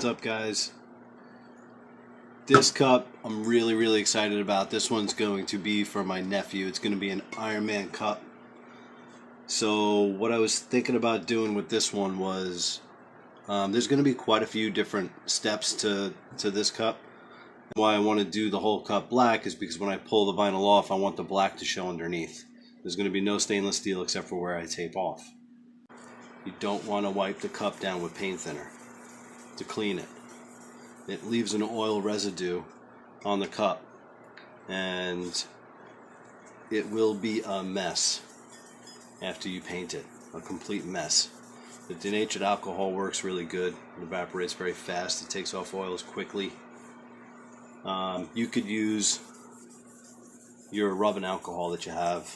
up, guys? This cup I'm really excited about. This one's going to be for my nephew. It's going to be an Iron Man cup. So what I was thinking about doing with this one was there's going to be quite a few different steps to this cup. Why I want to do the whole cup black is because when I pull the vinyl off, I want the black to show underneath. There's going to be no stainless steel except for where I tape off. You don't want to wipe the cup down with paint thinner to clean it. It leaves an oil residue on the cup and it will be a mess after you paint it, a complete mess. The denatured alcohol works really good. It evaporates very fast. It takes off oils quickly. You could use your rubbing alcohol that you have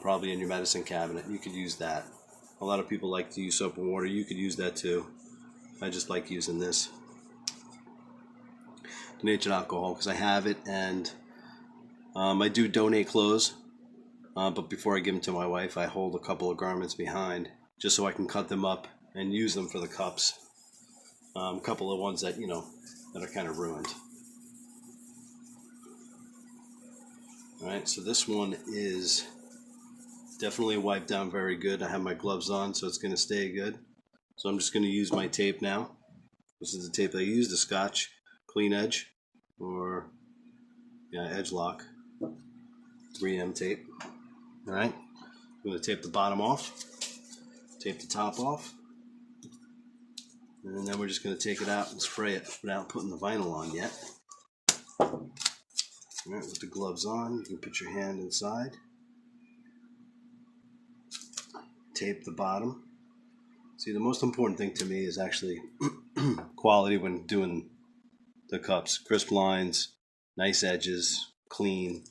probably in your medicine cabinet. You could use that. A lot of people like to use soap and water. You could use that too. I just like using this denatured alcohol because I have it, and I do donate clothes, but before I give them to my wife, I hold a couple of garments behind just so I can cut them up and use them for the cups. A couple of ones that that are kind of ruined. Alright, so this one is definitely wiped down very good. I have my gloves on, so it's going to stay good. So I'm just going to use my tape now. This is the tape I use, the Scotch Clean Edge, or Edge Lock 3M tape. Alright, I'm going to tape the bottom off, tape the top off, and then we're just going to take it out and spray it without putting the vinyl on yet. Alright, with the gloves on, you can put your hand inside, tape the bottom. See, the most important thing to me is actually quality when doing the cups. Crisp lines, nice edges, clean.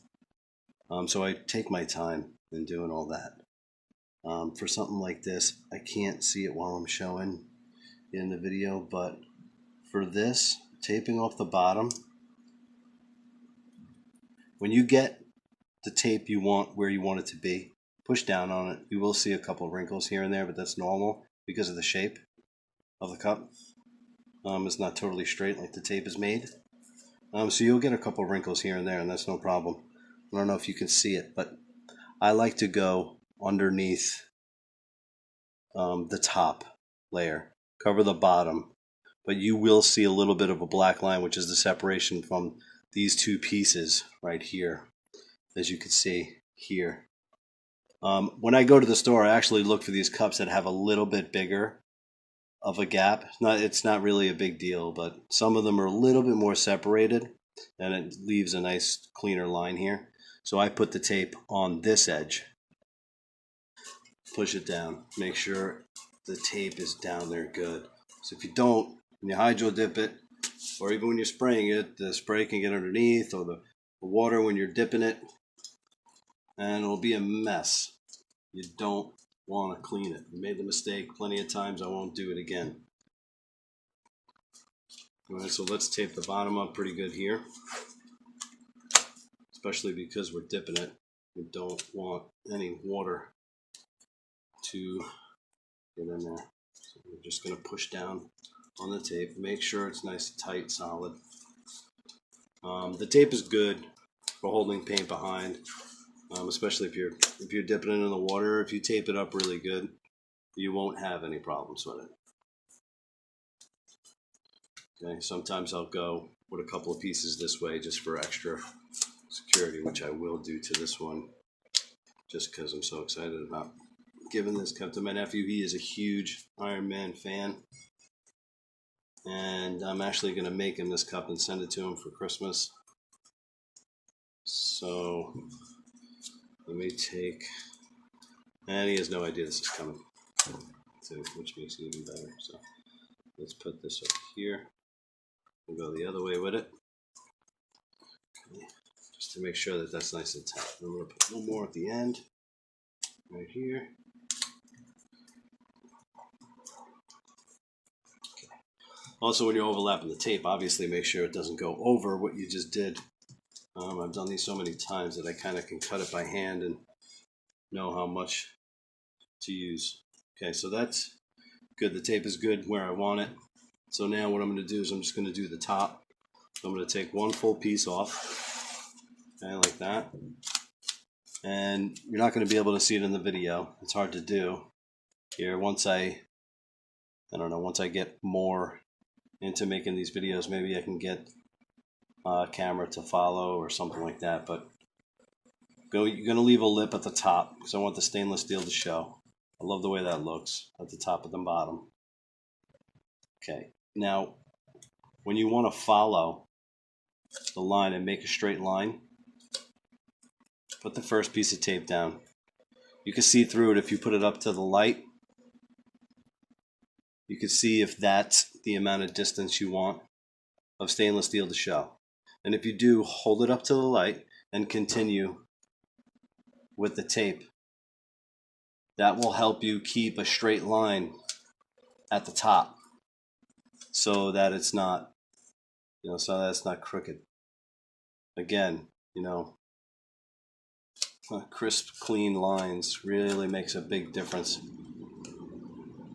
So I take my time in doing all that. For something like this, I can't see it while I'm showing in the video, but for this, taping off the bottom, when you get the tape you want where you want it to be, push down on it. You will see a couple of wrinkles here and there, but that's normal because of the shape of the cup. It's not totally straight like the tape is made. So you'll get a couple of wrinkles here and there, and that's no problem. I don't know if you can see it, but I like to go underneath the top layer, cover the bottom, but you will see a little bit of a black line, which is the separation from these two pieces right here, as you can see here. When I go to the store, I actually look for these cups that have a little bit bigger of a gap. It's not really a big deal, but some of them are a little bit more separated, and it leaves a nice cleaner line here. So I put the tape on this edge, push it down, make sure the tape is down there good. So if you don't, when you hydro dip it, or even when you're spraying it, the spray can get underneath, or the water when you're dipping it, and it'll be a mess. You don't want to clean it. I made the mistake plenty of times. I won't do it again. All right, so let's tape the bottom up pretty good here, especially because we're dipping it. We don't want any water to get in there. So we're just going to push down on the tape. Make sure it's nice, tight, solid. The tape is good for holding paint behind, especially if you're dipping it in the water. If you tape it up really good, you won't have any problems with it. Okay, sometimes I'll go with a couple of pieces this way just for extra security, which I will do to this one, just because I'm so excited about giving this cup to my nephew. He is a huge Iron Man fan, and I'm actually going to make him this cup and send it to him for Christmas. So let me take, and he has no idea this is coming, so, which makes it even better. So let's put this up here. We'll go the other way with it, okay, just to make sure that that's nice and tight. I'm going to put a little more at the end, right here. Okay. Also, when you're overlapping the tape, obviously make sure it doesn't go over what you just did. I've done these so many times that I kind of can cut it by hand and know how much to use. Okay, so that's good. The tape is good where I want it. So now what I'm going to do is I'm just going to do the top. I'm going to take one full piece off, okay, like that. And you're not going to be able to see it in the video. It's hard to do here. Once I don't know, once I get more into making these videos, maybe I can get a camera to follow or something like that. But you're going to leave a lip at the top because I want the stainless steel to show. I love the way that looks at the top and the bottom. Okay, now when you want to follow the line and make a straight line, put the first piece of tape down. You can see through it if you put it up to the light. You can see if that's the amount of distance you want of stainless steel to show. And if you do, hold it up to the light and continue with the tape. That will help you keep a straight line at the top so that it's not, so that it's not crooked. Again, crisp, clean lines really makes a big difference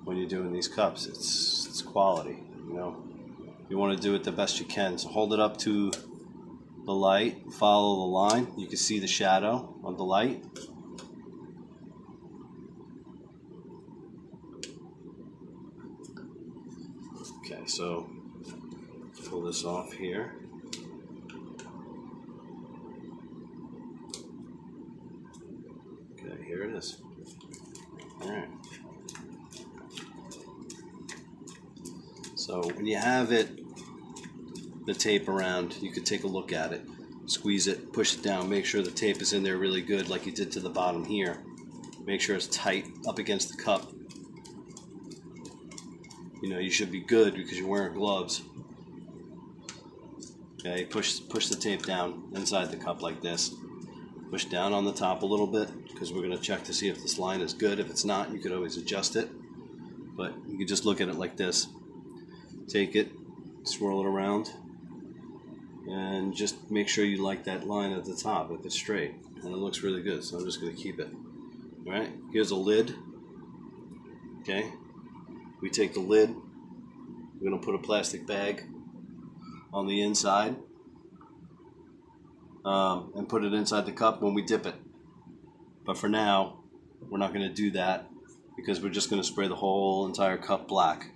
when you're doing these cups. It's quality, You want to do it the best you can. So hold it up to the light, follow the line. You can see the shadow of the light. Okay, so pull this off here. Okay, here it is. All right. So when you have the tape around, you could take a look at it, squeeze it, push it down, make sure the tape is in there really good like you did to the bottom here. Make sure it's tight up against the cup. You should be good because you're wearing gloves. Okay, push the tape down inside the cup like this. Push down on the top a little bit because we're going to check to see if this line is good. If it's not, you could always adjust it. But you can just look at it like this. Take it, swirl it around, and just make sure you like that line at the top if it's straight. And it looks really good, so I'm just going to keep it. All right, here's a lid. Okay, we take the lid, we're going to put a plastic bag on the inside and put it inside the cup when we dip it. But for now, we're not going to do that because we're just going to spray the whole entire cup black.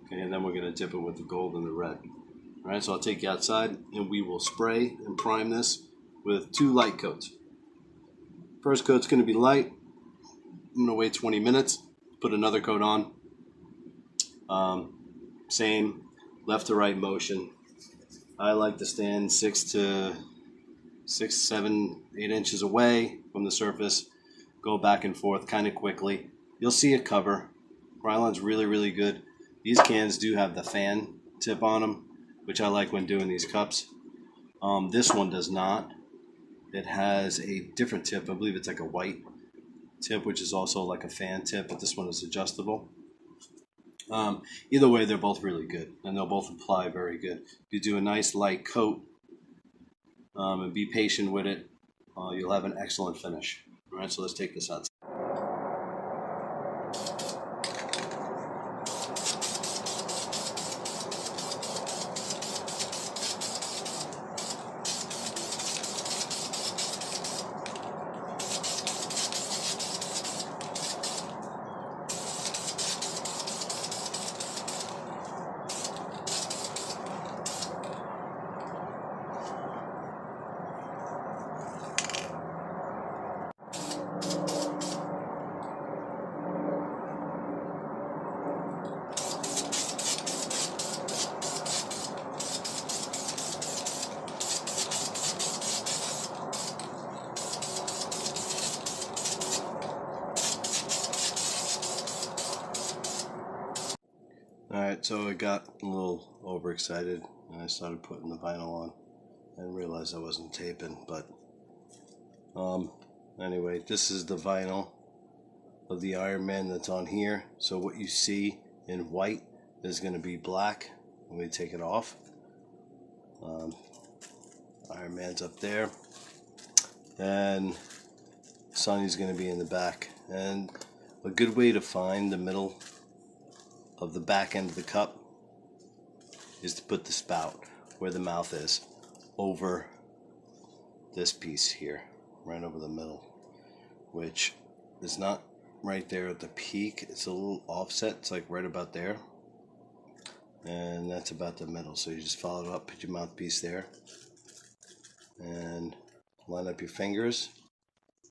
Okay, and then we're going to dip it with the gold and the red. All right, so I'll take you outside and we will spray and prime this with 2 light coats. First coat's going to be light. I'm going to wait 20 minutes, put another coat on. Same left to right motion. I like to stand 6 to 7, 8 inches away from the surface, go back and forth kind of quickly. You'll see it cover. Krylon's really, really good. These cans do have the fan tip on them, which I like when doing these cups. This one does not. It has a different tip. I believe it's like a white tip, which is also like a fan tip, but this one is adjustable. Either way, they're both really good, and they'll both apply very good. If you do a nice light coat and be patient with it, you'll have an excellent finish. All right, so let's take this out. Alright, so I got a little overexcited and I started putting the vinyl on and realized I wasn't taping, but anyway, this is the vinyl of the Iron Man that's on here. So what you see in white is going to be black when we take it off. Iron Man's up there and Sonny's going to be in the back. And a good way to find the middle of the back end of the cup is to put the spout where the mouth is over this piece here, right over the middle, which is not right there at the peak. It's a little offset. It's like right about there, and that's about the middle. So you just follow it up, put your mouthpiece there, and line up your fingers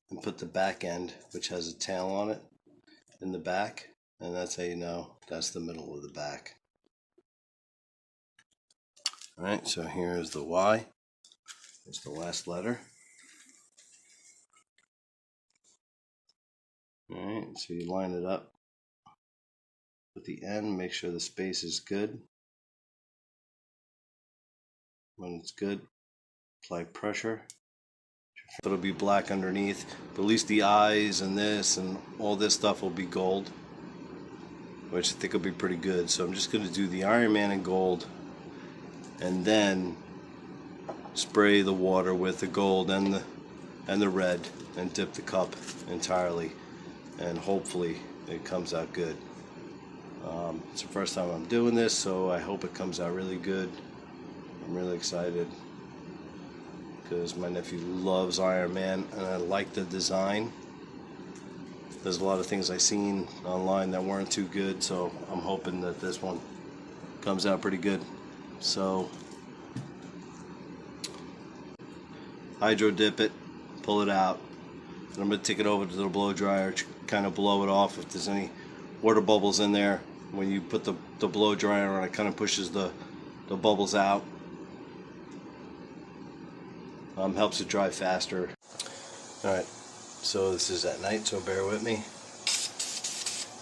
and put the back end, which has a tail on it, in the back, and that's how you know that's the middle of the back. Alright, so here is the Y. It's the last letter. Alright, so you line it up with the end, make sure the space is good. When it's good, apply pressure. It'll be black underneath, but at least the eyes and this and all this stuff will be gold, which I think will be pretty good. So I'm just going to do the Iron Man in gold, and then spray the water with the gold and the red, and dip the cup entirely, and hopefully it comes out good. It's the first time I'm doing this, so I hope it comes out really good. I'm really excited because my nephew loves Iron Man and I like the design. There's a lot of things I've seen online that weren't too good, so I'm hoping that this one comes out pretty good. So hydro dip it, pull it out, and I'm going to take it over to the blow dryer to kind of blow it off if there's any water bubbles in there. When you put the blow dryer on, it kind of pushes the bubbles out. Helps it dry faster. Alright, so this is at night, so bear with me.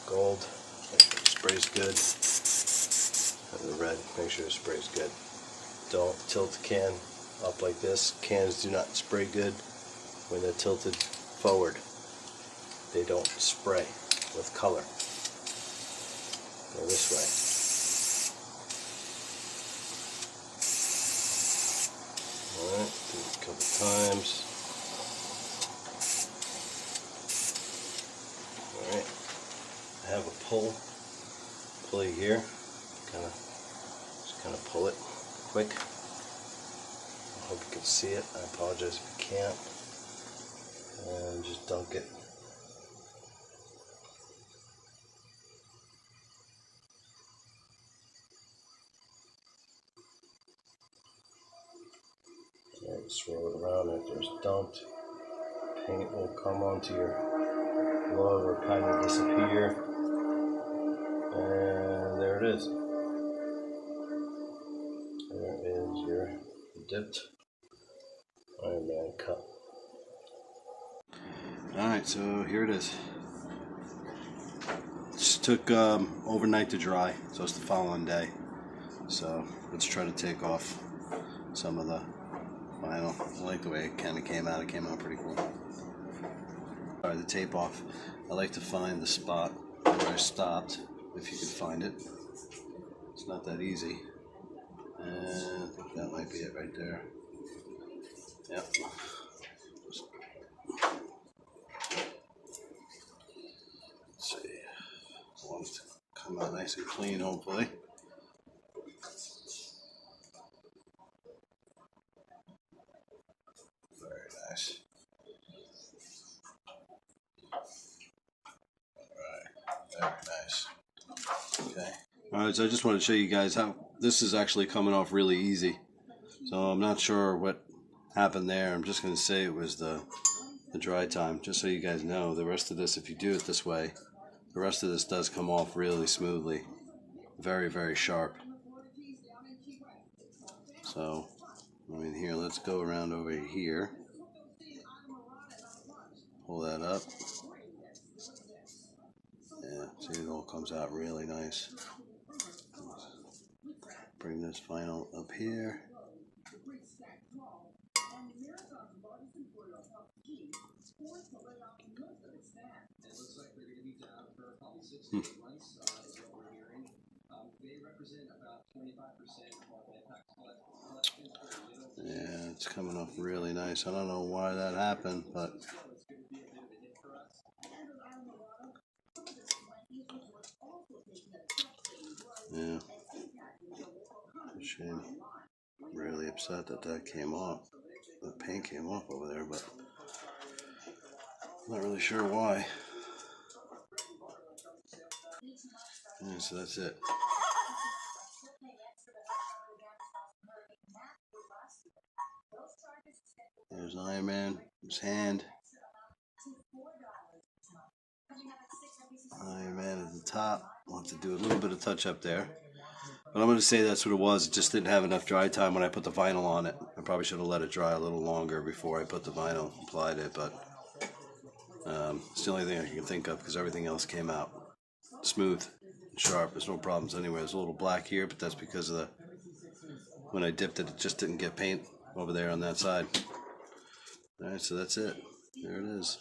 Gold, make sure it sprays good. And the red, make sure it sprays good. Don't tilt the can up like this. Cans do not spray good when they're tilted forward. They don't spray with color. Go this way. Alright, do it a couple times. Alright, I have a pulley here. Just kind of pull it quick. I hope you can see it. I apologize if you can't. And just dunk it. Alright, swirl it around after it's dumped. Paint will come onto your glove or kind of disappear. And there it is. There is your dipped Iron Man cup. Alright, so here it is. Just took overnight to dry, so it's the following day. So let's try to take off some of the vinyl. I like the way it kind of came out. It came out pretty cool. Alright, the tape off. I like to find the spot where I stopped, if you can find it. It's not that easy. And I think that might be it right there. Yep. Let's see. I want it to come out nice and clean, hopefully. Very nice. Alright, very nice. Okay. Alright, so I just want to show you guys how this is actually coming off really easy. So I'm not sure what happened there. I'm just going to say it was the dry time, just so you guys know. The rest of this, if you do it this way, the rest of this does come off really smoothly. Very, very sharp. So, I mean, here, let's go around over here. Pull that up. Yeah, see, it all comes out really nice. Bring this vinyl up here. Yeah, it's coming off really nice. I don't know why that happened, but yeah, upset that that came off. The paint came off over there, but I'm not really sure why. Yeah, so that's it. There's Iron Man, his hand. Iron Man at the top. I'll have to do a little bit of touch up there. But I'm going to say that's what it was. It just didn't have enough dry time when I put the vinyl on it. I probably should have let it dry a little longer before I put the vinyl, applied it. But it's the only thing I can think of because everything else came out smooth and sharp. There's no problems anywhere. There's a little black here, but that's because of the when I dipped it, it just didn't get paint over there on that side. Alright, so that's it. There it is.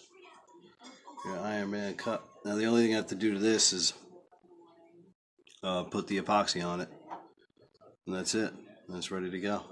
Your Iron Man cup. Now the only thing I have to do to this is put the epoxy on it. And that's it. And it's ready to go.